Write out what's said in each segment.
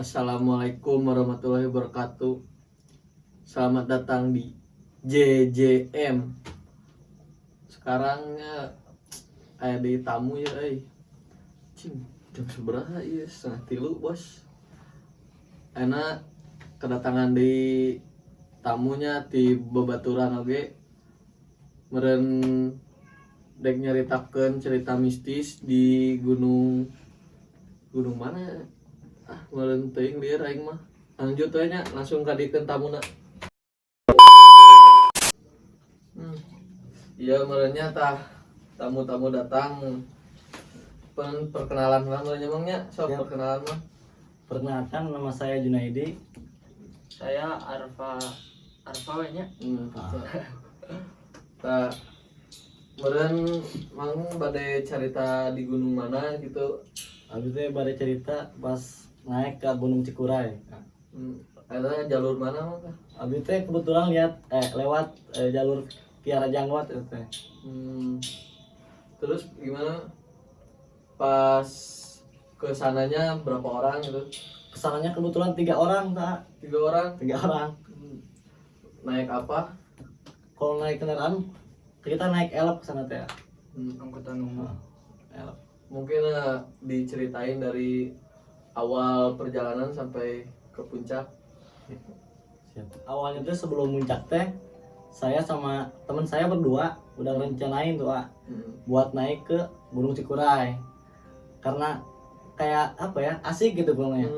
Assalamualaikum warahmatullahi wabarakatuh. Selamat datang di JJM. Sekarang ada di tamu ya, Cing, jam seberapa ya? 2:30 bos. Enak kedatangan di tamunya di babaturan oge. Meren dek nyaritakeun cerita mistis di gunung mana? Meren teuing lieur aing mah. Lanjut we nya, langsung kadikeun tamuna. Iya merenya tah tamu-tamu datang. Perkenalan lah merenya emangnya, sok perkenalan mah. Perkenalkan, nama saya Junaidi. Saya Arfa we nya. Tah meren mang bade carita di gunung mana gitu. Abis itu bade cerita pas naik ke Gunung Cikuray. Ada jalur mana mah? Abis itu kebetulan lewat jalur Kiara Jangwat itu teh. Terus gimana? Pas ke sananya berapa orang gitu? Kesananya kebetulan 3 orang, tak? 3 orang. 3 orang. Naik apa? Kalau naik kendaraan kita naik elep ke sana teh. Angkutan umum. Elep. Mungkin diceritain dari awal perjalanan sampai ke puncak. Siap. Awalnya tuh sebelum puncak teh, saya sama teman saya berdua udah rencanain tuh buat naik ke Gunung Cikuray. Karena kayak apa ya, asik gitu gunungnya.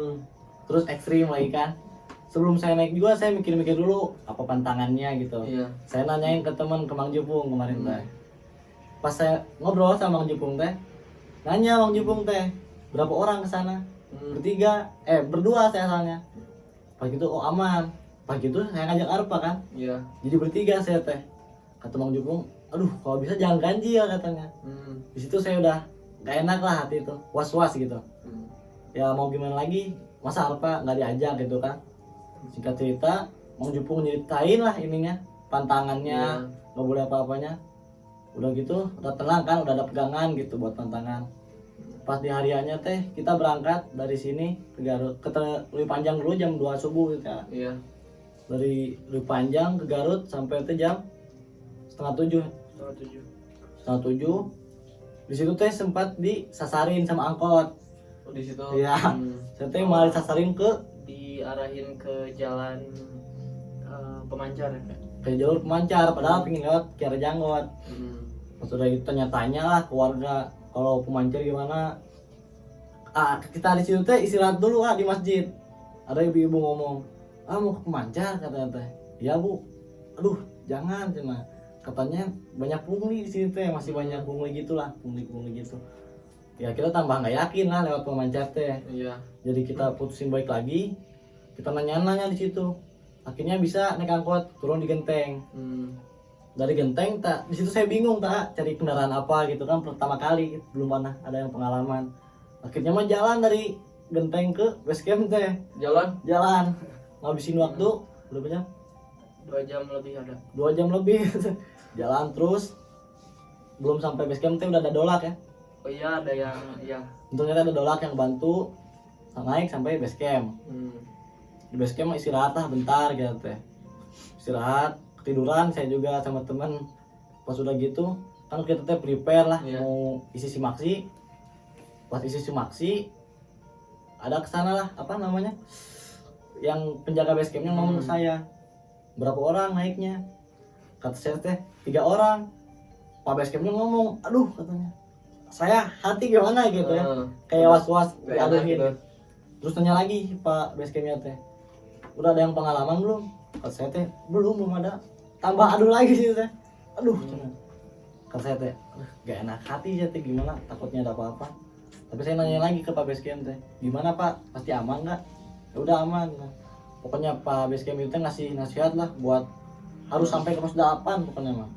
Terus ekstrim lagi kan. Sebelum saya naik juga saya mikir-mikir dulu apa pantangannya gitu. Iya. Saya nanyain ke teman, ke Mang Jupung kemarin teh. Pas saya ngobrol sama Mang Jupung teh, nanya Mang Jupung teh, berapa orang ke sana? Berdua saya asalnya. Pas gitu oh aman. Pas gitu saya ngajak Arpa kan. Iya. Jadi bertiga saya teh. Kata Mang Jupung, aduh kalau bisa jangan ganjil katanya. Di situ saya udah gak enak lah hati itu, was-was gitu. Ya mau gimana lagi, masa Arpa nggak diajak gitu kan. Singkat cerita, Mang Jupung nyeritain lah ininya, pantangannya, nggak boleh apa-apanya. Udah gitu, udah tenang kan, udah ada pegangan gitu buat pantangan. Pas di hariannya teh, kita berangkat dari sini ke Garut, ke Leuwi Panjang dulu jam 2 subuh gitu ya. Iya. Dari Leuwi Panjang ke Garut sampai teh jam setengah 7. Setengah 7. Di situ teh sempat disasarin sama angkot. Oh, di situ. Iya. Saya teh malah disasarin Diarahin ke jalan pemancar ya. Ke jalur pemancar, padahal pengen lewat Kiara Jangwat. Pas udah itu tanya-tanya lah ke warga kalau pemancar gimana. Kita di situ teh istirahat dulu di masjid. Ada ibu-ibu ngomong, mau ke pemancar katanya teh. Iya bu, aduh jangan cina. Katanya banyak pungli di sini teh, masih banyak pungli gitulah, pungli gitu. Ya kita tambah nggak yakin lah lewat pemancar teh. Iya. Jadi kita putusin balik lagi, kita nanya-nanya di situ. Akhirnya bisa naik angkot turun di Genteng. Dari Genteng di situ saya bingung cari kendaraan apa gitu kan, pertama kali belum pernah ada yang pengalaman. Akhirnya mah jalan dari Genteng ke base camp teh. Jalan ngabisin waktu berapa jam? 2 jam lebih ada. 2 jam lebih. Jalan terus belum sampai base camp teh udah ada dolak ya. Oh iya ada yang ya. Untungnya ada dolak yang bantu naik sampai base camp. Di base camp istirahat lah bentar gitu teh. Istirahat, ketiduran saya juga sama teman. Pas udah gitu kan kita teh prepare lah mau isi simaksi. Pas isi simaksi ada kesana lah apa namanya yang penjaga base campnya ngomong ke saya, berapa orang naiknya? Kata saya teh 3 orang. Pak base campnya ngomong, aduh katanya, saya hati gimana gitu ya, kayak was-was diaduhin gitu. Terus tanya lagi Pak base campnya teh, udah ada yang pengalaman belum? Kata saya teh belum ada. Tambah aduh lagi sih teh, aduh. Kata saya teh gak enak hati sih teh, gimana takutnya ada apa-apa. Tapi saya nanya lagi ke Pak base camp teh, gimana Pak, pasti aman nggak? Ya udah aman. Nah, pokoknya Pak base camp itu ngasih nasihat lah buat harus sampai ke pos 8 pokoknya mah.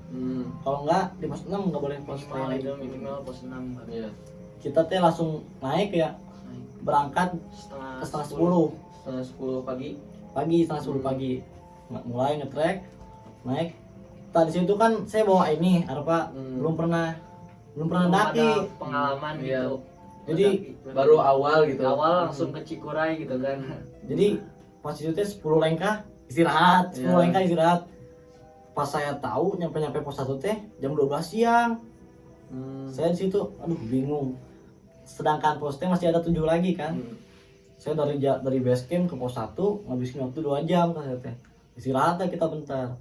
Kalau enggak di pos 6 nggak boleh pos minimal pos 6 kan. Iya. Kita teh langsung naik ya, berangkat setengah 10. Setengah 10 pagi. Setengah 10 pagi. Mulai ngetrek, naik. Tadi situ kan saya bawa ini, belum pernah daki. Pengalaman gitu. Jadi baru awal gitu. awal langsung ke Cikuray gitu kan. Jadi pas itu teh 10 lengkah istirahat, 10 Iya. lengkah istirahat. Pas saya tahu nyampe pos 1 teh jam 12 siang. Saya di situ aduh bingung. Sedangkan pos teh masih ada 7 lagi kan. Saya dari base camp ke pos 1 ngabisin waktu 2 jam kan saya teh. Istirahat lah kita bentar.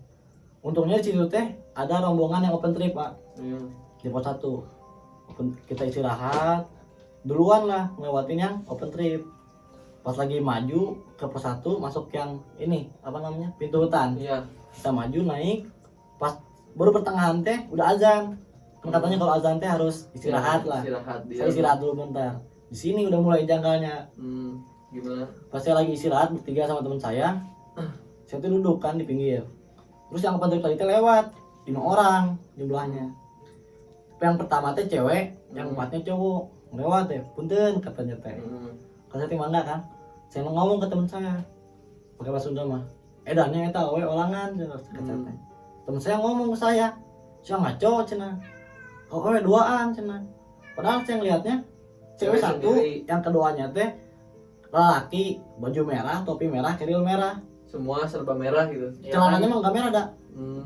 Untungnya di situ teh ada rombongan yang open trip, Pak. Di pos 1. Kita istirahat duluan lah ngelewatin yang open trip. Pas lagi maju ke pos 1 masuk yang ini apa namanya pintu hutan. Iya. Kita maju naik pas baru pertengahan teh udah azan. Kan katanya kalau azan teh harus istirahat lah. Istirahat dia. Saya istirahat dulu bentar. Di sini udah mulai janggalnya. Gimana? Pas saya lagi istirahat bertiga sama teman saya tuh duduk kan di pinggir. Terus yang open trip tadi teh lewat 5 orang jumlahnya. Yang pertama teh cewek, yang empatnya cowok. Lewat ya, punten katanya teh. Kata teh mangga kan. Saya ngomong ke teman saya pakai bahasa Sunda mah. Edannya eta we olangan kata teh. Teman saya ngomong ke saya, "Sia ngaco cenah." "Oh, we duaan cenah." Padahal saya ngelihatnya cewek Cewek satu, sendiri. yang keduanya teh lelaki, baju merah, topi merah, keril merah. Semua serba merah gitu. Ya Celananya kan, mah enggak merah dah.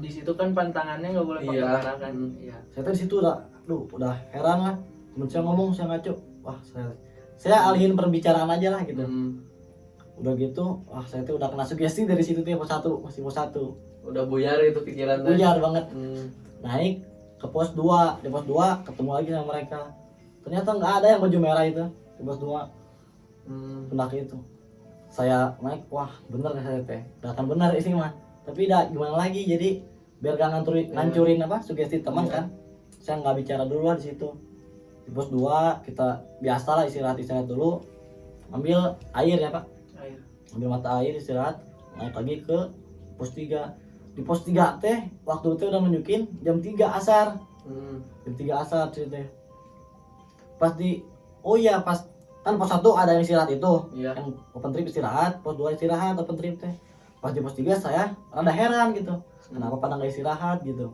di situ kan pantangannya nggak boleh pakai Iya. merah kan. Iya. Saya teh di situ udah heran lah. Temen saya ngomong saya ngaco. Wah, saya alihin perbicaraan aja lah gitu. Udah gitu, wah saya tuh udah kena sugesti dari situ tuh pos 1, masih pos 1. Udah buyar itu pikiran teh. Buyar banget. Naik. Naik ke pos 2, di pos 2 ketemu lagi sama mereka. Ternyata nggak ada yang baju merah itu di pos 2. Pendaki itu. Saya naik, wah bener nih saya teh. Udah kan bener isi mah. Tapi dah gimana lagi, jadi biar gak ngancurin apa sugesti teman kan. Saya nggak bicara dulu lah di situ. Di pos 2 kita biasa lah istirahat dulu. Ambil air ya Pak. Air. Ambil mata air istirahat, naik lagi ke pos 3. Di pos 3 teh waktu itu udah nunjukin jam 3 asar. Jam 3 asar sih teh. Pas pas kan pos 1 ada yang istirahat itu. Iya. Yang open trip istirahat, pos 2 istirahat open trip teh. Pas di pos 3 saya rada heran gitu. Kenapa pada nggak istirahat gitu.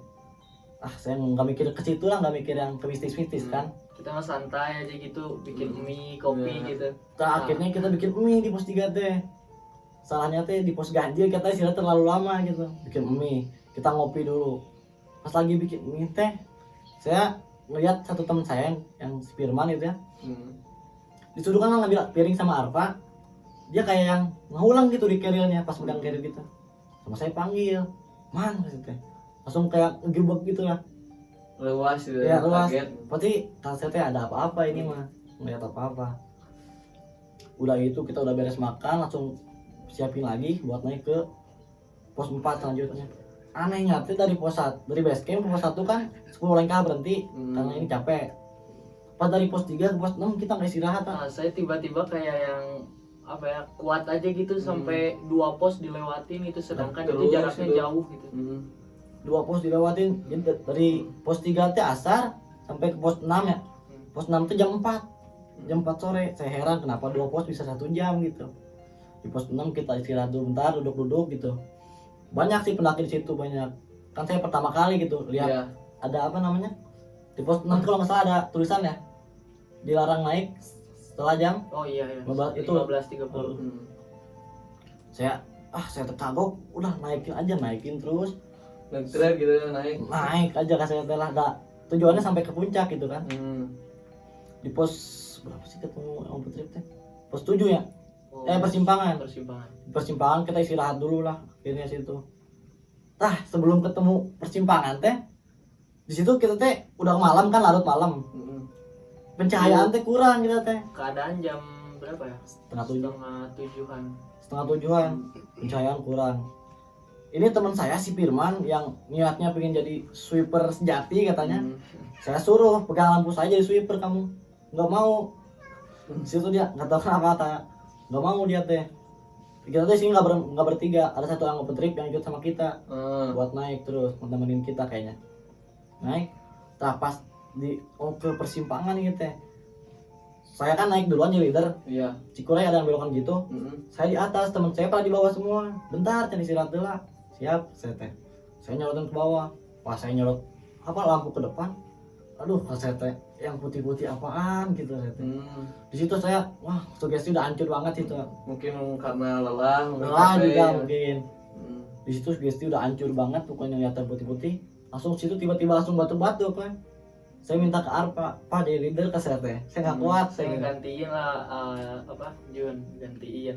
Saya nggak mikir ke situ lah, nggak mikir yang ke mistis-mistis kan. Kita mah santai aja gitu, bikin mie, kopi Iya. gitu. Akhirnya kita bikin mie di pos 3 teh. Salahnya teh di pos ganjil kita istirahat terlalu lama gitu. Bikin mie, kita ngopi dulu. Pas lagi bikin mie teh, saya ngeliat satu teman saya yang si Firman itu ya. Disuruh kan ngambil piring sama Arfa. Dia kayak yang ngulang gitu di carrier-nya pas megang carrier gitu. Sama saya panggil, "Man," gitu teh. Langsung kayak ngegebek gitu lah. Luas gitu. Ya luas. Kaget. Pasti kalau saya teh ada apa-apa ini mah, ngeliat apa-apa. Udah itu kita udah beres makan, langsung siapin lagi buat naik ke pos 4 selanjutnya. Anehnya tuh dari pos 1, dari base camp ke pos 1 kan 10 lengkah berhenti karena ini capek. Pas dari pos 3 ke pos 6 kita nggak istirahat. Nah, saya tiba-tiba kayak yang apa ya, kuat aja gitu sampai 2 pos dilewatin itu, sedangkan itu Terus jaraknya itu. jauh gitu. 2 pos dilewatin. Jadi dari pos 3 teh asar sampai ke pos 6 ya. Pos 6 tuh jam 4. Jam 4 sore. Saya heran kenapa 2 pos bisa 1 jam gitu. Di pos 6 kita istirahat dulu bentar, duduk-duduk gitu. Banyak sih pendaki di situ, banyak. Kan saya pertama kali gitu lihat Iya. ada apa namanya? Di pos 6 kalau nggak salah ada tulisan ya. Dilarang naik setelah jam. Oh iya ya. 15.30. 15.30. Saya terkagok, udah naikin terus. Ngetrek gitu naik. Naik aja kan saya telah tujuannya sampai ke puncak gitu kan. Di pos berapa sih ketemu Om Putri teh? Pos 7 ya. Oh, Persimpangan. Persimpangan. Persimpangan kita istirahat dulu lah akhirnya situ. Sebelum ketemu persimpangan teh, di situ kita teh udah malam kan, larut malam. Pencahayaan teh kurang kita teh. Keadaan jam berapa ya? Setengah 7-an. Setengah 7-an. Pencahayaan kurang. Ini teman saya si Firman yang niatnya pengen jadi sweeper sejati katanya. Saya suruh pegang lampu saja di sweeper kamu. Nggak mau. Di situ dia nggak tahu kenapa nggak mau dia teh. Kita teh sih nggak bertiga. Ada satu yang open trip yang ikut sama kita buat naik terus nemenin kita kayaknya. Naik. Pas ke persimpangan gitu teh. Saya kan naik duluan jadi leader. Iya. Cikuray ada yang belokan gitu. Saya di atas, teman saya pada di bawah semua. Bentar, cari istirahat dulu lah. Siap, saya teh. Saya nyorotin ke bawah. Pas saya nyorot lampu ke depan. Aduh, pas saya teh yang putih-putih apaan gitu saya teh. Di situ saya wah sugesti udah hancur banget itu. Mungkin karena lelah Juga ya. mungkin. Di situ sugesti udah hancur banget pokoknya lihat putih-putih. Langsung situ tiba-tiba langsung batuk-batuk kan. Saya minta ke Arpa, Pak jadi leader ke saya teh. Saya nggak kuat Saya saya. gantiin lah Jun, gantiin.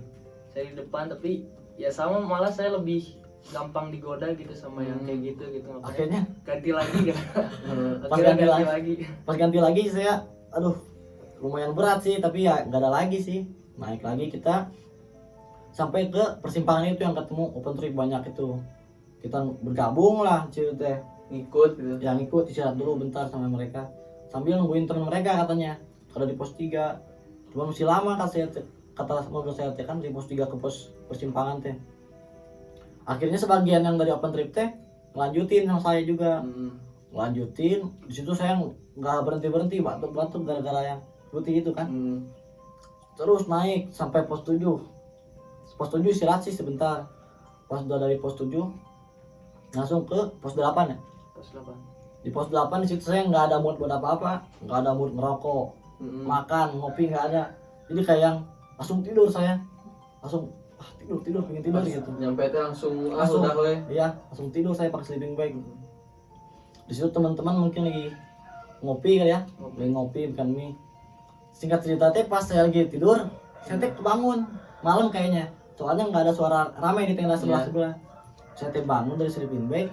Saya di depan tapi ya sama malah saya lebih gampang digoda gitu sama yang kayak gitu makanya Akhirnya ganti lagi gitu. Pas Akhirnya ganti ganti lagi. lagi. Pas ganti lagi saya aduh lumayan berat sih tapi ya nggak ada lagi sih. Naik lagi kita sampai ke persimpangan itu yang ketemu open trip banyak itu. Kita bergabung lah cuy teh. Ngikut gitu. Yang ikut istirahat dulu bentar sama mereka sambil nungguin teman mereka katanya ada di pos 3. Cuma masih lama kata mobil saya teh kan di pos 3 ke pos persimpangan teh. Akhirnya sebagian yang dari open trip teh lanjutin sama saya juga. Lanjutin di situ saya nggak berhenti batuk gara-gara yang putih itu kan. Terus naik sampai pos 7. Pos 7 istirahat sih sebentar. Pas udah dari pos 7 langsung ke pos 8 ya. Pos 8. Di pos 8 di situ saya nggak ada mood buat apa-apa, nggak ada mood ngerokok, makan, ngopi nggak ada. Jadi kayak yang langsung tidur saya. Langsung tidur pengen tidur gitu. Nyampe itu langsung udah Iya, langsung tidur saya pakai sleeping bag. Di situ teman-teman mungkin lagi ngopi kali ya, lagi ngopi makan mie. Singkat cerita teh pas saya lagi tidur, saya teh kebangun malam kayaknya. Soalnya nggak ada suara ramai di tenda sebelah. Saya teh bangun dari sleeping bag.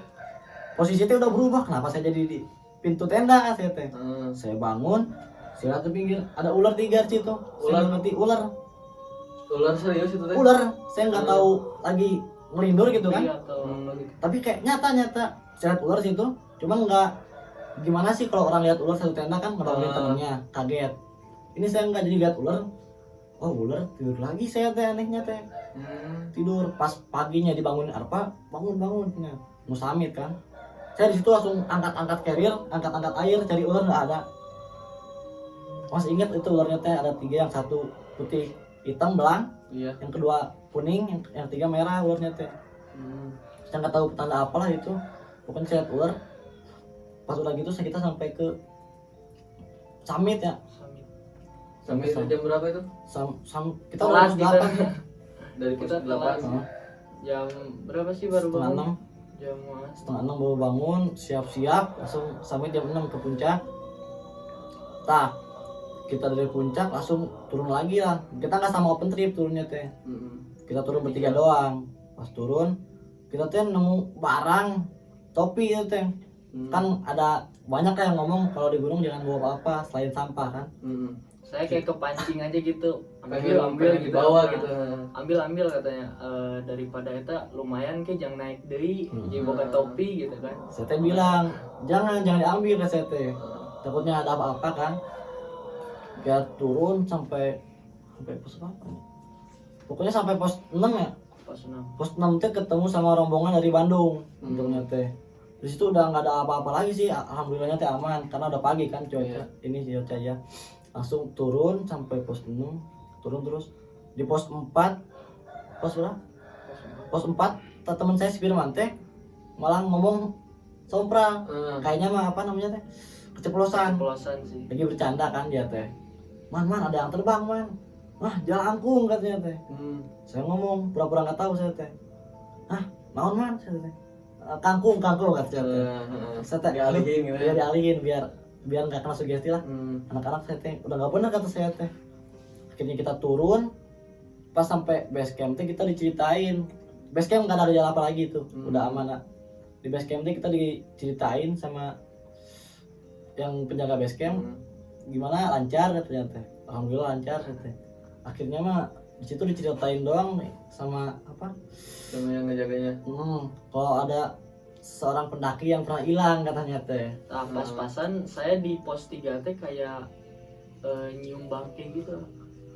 Posisi teh udah berubah. Kenapa saya jadi di pintu tenda saya teh? Saya bangun, saya lihat ke pinggir ada ular 3 di situ. Saya ngerti ular serius itu teh. Ular, saya nggak tahu lagi ngelindur gitu kan. Iya, atau Tapi kayak nyata saya lihat ular situ. Cuman nggak gimana sih kalau orang lihat ular satu tenda kan ngebangunin temennya, kaget. Ini saya nggak jadi lihat ular. Oh ular tidur lagi saya teh anehnya teh. Tidur pas paginya dibangunin Arpa, bangun ya. Mau summit kan. Saya di situ langsung angkat carrier, angkat air cari ular nggak ada. Masih ingat itu ularnya teh ada 3, yang satu putih hitam belang, yang kedua kuning, yang 3 merah ularnya teh. Saya nggak tahu tanda apalah itu. Pokoknya saya lihat ular. Pas udah gitu kita sampai ke summit ya. Sampai jam berapa itu? Kita udah pos 8 ya. Dari pos Kita 8. jam berapa sih baru Setengah bangun? 6. Jam Setengah 6 baru bangun, siap-siap langsung sampai jam 6 ke puncak. Kita dari puncak langsung turun lagi lah. Kita nggak sama open trip turunnya teh. Kita turun bertiga doang. Pas turun kita teh nemu barang topi itu teh. Kan ada banyak yang ngomong kalau di gunung jangan bawa apa-apa selain sampah kan. Saya kayak kepancing aja gitu. Ambil di bawah gitu. Ambil katanya daripada eta lumayan ke jangan naik deui jadi boga topi gitu kan. Saya teh bilang jangan diambil ke saya teh. Takutnya ada apa-apa kan. Kita turun sampai pos apa? Pokoknya sampai pos 6 ya. Pos 6 teh ketemu sama rombongan dari Bandung. Untungnya teh. Di situ udah nggak ada apa-apa lagi sih. Alhamdulillahnya teh aman karena udah pagi kan cuaca. Ini cuaca ya. Langsung turun sampai pos 6, turun terus di pos 4. Pos berapa? Pos 4 teman saya si Firman teh malah ngomong sompral. Kayaknya mah apa namanya teh? Keceplosan sih. Lagi bercanda kan dia teh. Man ada yang terbang man. Jalangkung katanya teh. Saya ngomong pura-pura nggak tahu saya teh. Naon man saya teh. Kangkung kata saya teh. Saya teh dialihin gitu ya. Dialihin biar nggak kena sugesti lah. Anak-anak saya teh udah nggak benar kata saya teh. Akhirnya kita turun. Pas sampai base camp teh kita diceritain. Base camp nggak ada gejala apa lagi tuh. Udah aman lah. Di base camp teh kita diceritain sama yang penjaga base camp. Gimana lancar katanya teh. Alhamdulillah lancar teh. Akhirnya mah di situ diceritain doang nih sama apa? Sama yang ngejaganya. Kalau ada seorang pendaki yang pernah hilang katanya teh. Pas-pasan saya di pos 3 teh kayak nyium bangke gitu.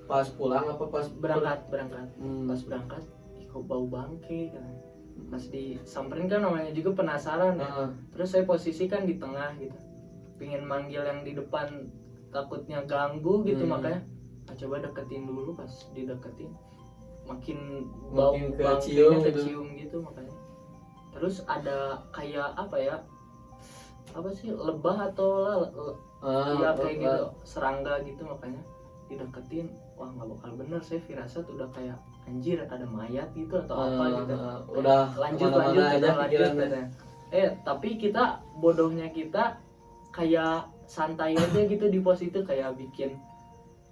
Pas pulang apa pas berangkat? Pas berangkat, kok bau bangke kan. Pas disamperin kan namanya juga penasaran ya. Terus saya posisikan di tengah gitu. Pingin manggil yang di depan takutnya ganggu gitu makanya coba deketin dulu. Pas dideketin makin bau bangkainya kecium gitu makanya. Terus ada kayak apa ya, apa sih, lebah atau ya kayak gitu, serangga gitu, makanya dideketin. Wah nggak bakal bener, saya firasat udah kayak anjir ada mayat gitu atau apa gitu. Udah lanjut aja pikirannya. katanya. Tapi kita bodohnya kita kayak santai aja gitu di pos itu, kayak bikin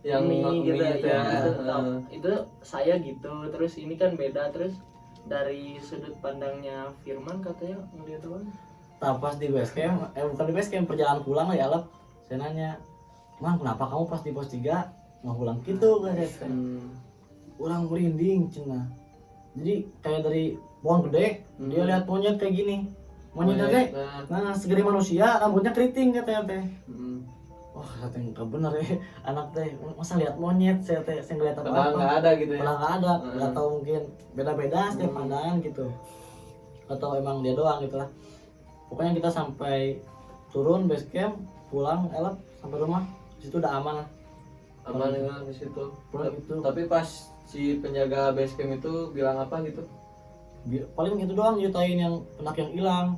yang mie gitu mie ya, gitu. Heeh. Itu saya gitu, terus ini kan beda, terus dari sudut pandangnya Firman katanya ngeliat apa? Nah pas di base camp, bukan di base camp, perjalanan pulang lah ya Alep. Saya nanya, "Man, kenapa kamu pas di pos 3 mau pulang gitu?" kan saya. Orang merinding cenah. Jadi kayak dari pohon gede, dia lihat monyet kayak gini. Monyetnya teh, nah segede manusia, rambutnya keriting katanya teh. Wah, katanya nggak bener ya, anak teh masa lihat monyet, saya ngeliat apa-apa. Padahal nggak ada gitu ya. Padahal nggak ada, nggak tahu, mungkin beda-beda setiap pandangan gitu. Atau emang dia doang gitu lah. Pokoknya kita sampai turun base camp, pulang Elap sampai rumah, di situ udah aman lah. Aman ya di situ. Pulang gitu. Tapi pas si penjaga base camp itu bilang apa gitu? Paling itu doang nyeritain yang anak yang hilang.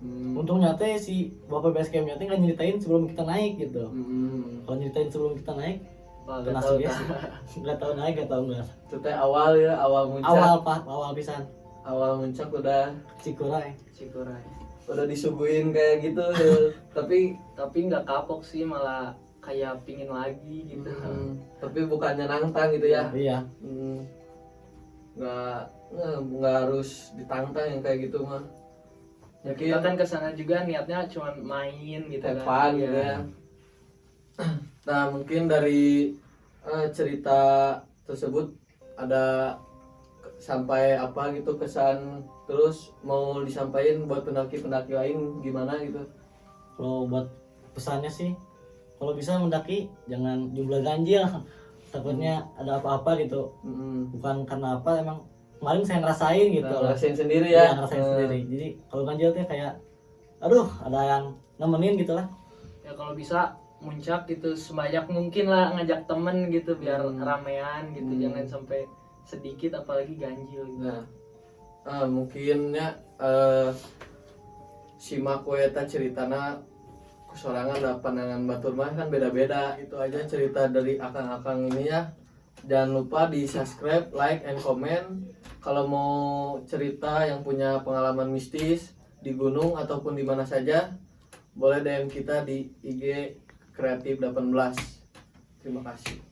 Untungnya teh si bapak base campnya teh nggak nyeritain sebelum kita naik gitu. Kalau nyeritain sebelum kita naik, kena sih nggak tahu naik, nggak tahu nggak. Itu teh awal ya, awal muncak. Awal pisan. Awal muncak udah Cikuray. Udah disuguhin kayak gitu. tapi nggak kapok sih, malah kayak pingin lagi gitu. Tapi bukannya nantang gitu ya. Iya. Nggak harus ditantang yang kayak gitu mah. Ya, kita kan kesana juga niatnya cuma main gitu have fun kan. Gitu ya. Nah mungkin dari cerita tersebut ada sampai apa gitu kesan, terus mau disampaikan buat pendaki-pendaki lain gimana gitu? Kalau buat pesannya sih, kalau bisa mendaki jangan jumlah ganjil, takutnya ada apa-apa gitu. Bukan karena apa, emang kemarin saya ngerasain gitu. Ngerasain sendiri ya? Iya, ngerasain sendiri. Jadi kalau ganjil tuh kayak aduh ada yang nemenin gitu lah. Ya kalau bisa muncak gitu sebanyak mungkin lah, ngajak temen gitu biar ramean gitu. Jangan sampai sedikit apalagi ganjil gitu. Nah, mungkin ya simak we eta ceritana kusorangan da pandangan batur mah kan beda-beda. Itu aja cerita dari akang-akang ini ya. Jangan lupa di subscribe, like, and comment. Kalau mau cerita yang punya pengalaman mistis di gunung ataupun di mana saja, boleh DM kita di IG Kreatif 18. Terima kasih.